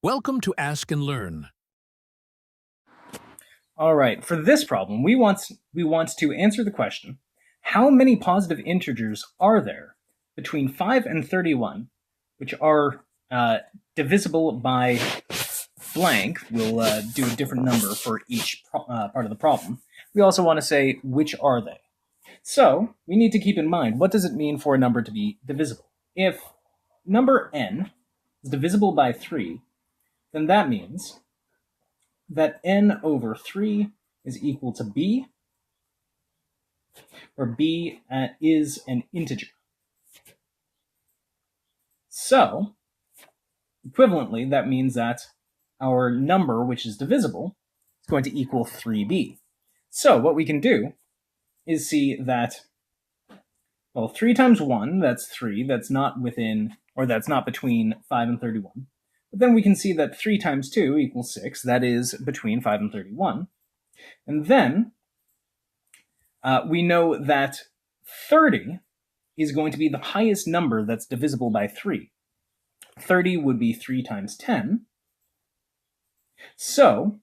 Welcome to Ask and Learn. All right, for this problem, we want to answer the question, how many positive integers are there between 5 and 31, which are divisible by blank? We'll do a different number for each part of the problem. We also want to say, which are they? So we need to keep in mind, what does it mean for a number to be divisible? If number n is divisible by 3, then that means that n over 3 is equal to b, where b is an integer. So, equivalently, that means that our number, which is divisible, is going to equal 3b. So what we can do is see that, well, 3 times 1, that's 3, that's not within, or that's not between 5 and 31. But then we can see that 3 times 2 equals 6. That is between 5 and 31. And then we know that 30 is going to be the highest number that's divisible by 3. 30 would be 3 times 10. So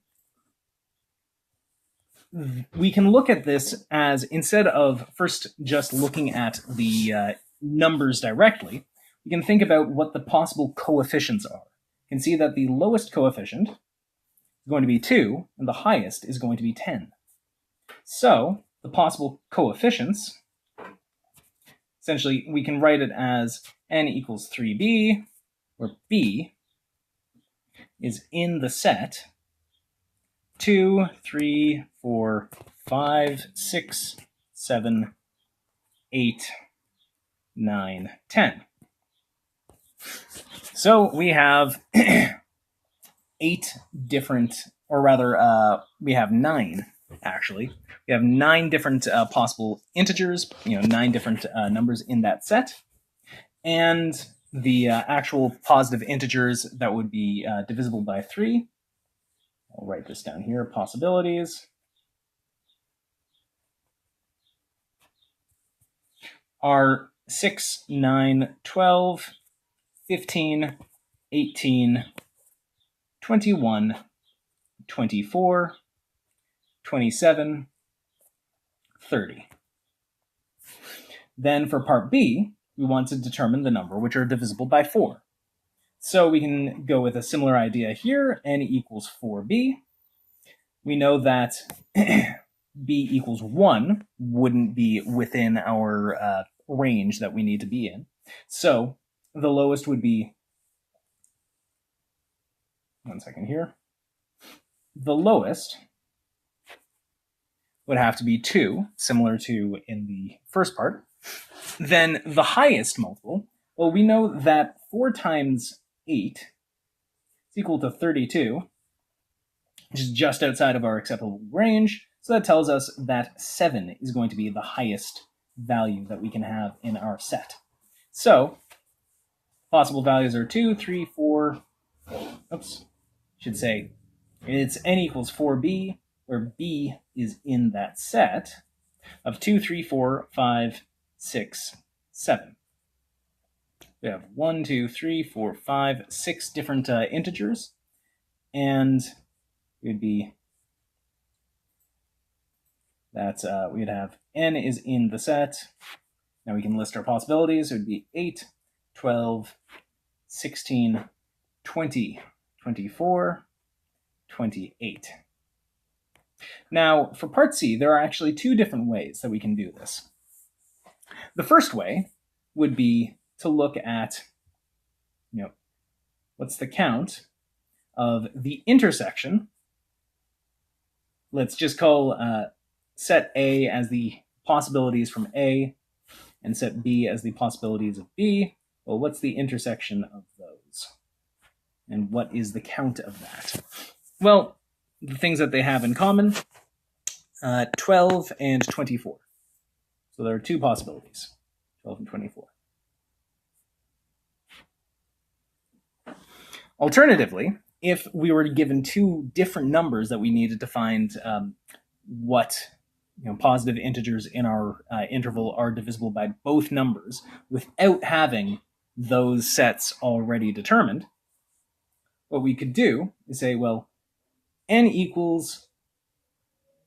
we can look at this as, instead of first just looking at the numbers directly, we can think about what the possible coefficients are. You can see that the lowest coefficient is going to be 2, and the highest is going to be 10. So the possible coefficients, essentially, we can write it as n equals 3b, where b is in the set 2, 3, 4, 5, 6, 7, 8, 9, 10. So we have 8 different, or rather, we have 9, actually. We have 9 different possible integers, 9 different numbers in that set. And the actual positive integers that would be divisible by 3. I'll write this down here, possibilities, are 6, 9, 12, 15, 18, 21, 24, 27, 30. Then for part B, we want to determine the number which are divisible by 4. So we can go with a similar idea here, n equals 4b. We know that b equals 1 wouldn't be within our range that we need to be in. So the lowest would be, one second here, the lowest would have to be 2, similar to in the first part. Then the highest multiple, well, we know that 4 times 8 is equal to 32, which is just outside of our acceptable range. So that tells us that 7 is going to be the highest value that we can have in our set. So possible values are 2, 3, 4, should say it's n equals 4b, where b is in that set of 2, 3, 4, 5, 6, 7. We have 1, 2, 3, 4, 5, 6 different integers, and we'd be that we'd have n is in the set. Now we can list our possibilities. It would be 8, 12, 16, 20, 24, 28. Now, for part C, there are actually 2 different ways that we can do this. The first way would be to look at, what's the count of the intersection. Let's just call set A as the possibilities from A, and set B as the possibilities of B. Well, what's the intersection of those? And what is the count of that? Well, the things that they have in common, 12 and 24. So there are 2 possibilities, 12 and 24. Alternatively, if we were given 2 different numbers that we needed to find what positive integers in our interval are divisible by both numbers without having those sets already determined, what we could do is say, well, n equals,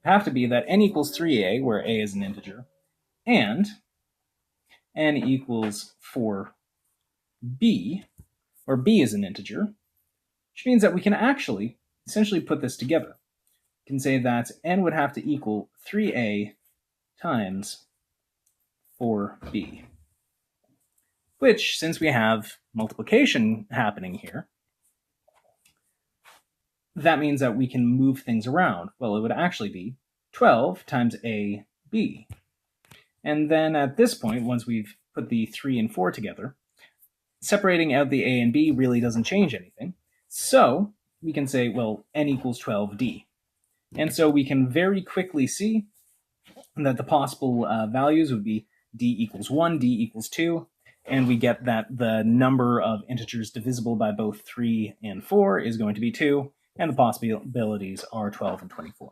have to be that n equals 3a, where a is an integer, and n equals 4b, where b is an integer, which means that we can actually essentially put this together. We can say that n would have to equal 3a times 4b, which, since we have multiplication happening here, that means that we can move things around. Well, it would actually be 12 times a, b. And then at this point, once we've put the 3 and 4 together, separating out the a and b really doesn't change anything. So we can say, well, n equals 12d. And so we can very quickly see that the possible values would be d equals 1, d equals 2, and we get that the number of integers divisible by both 3 and 4 is going to be 2, and the possibilities are 12 and 24.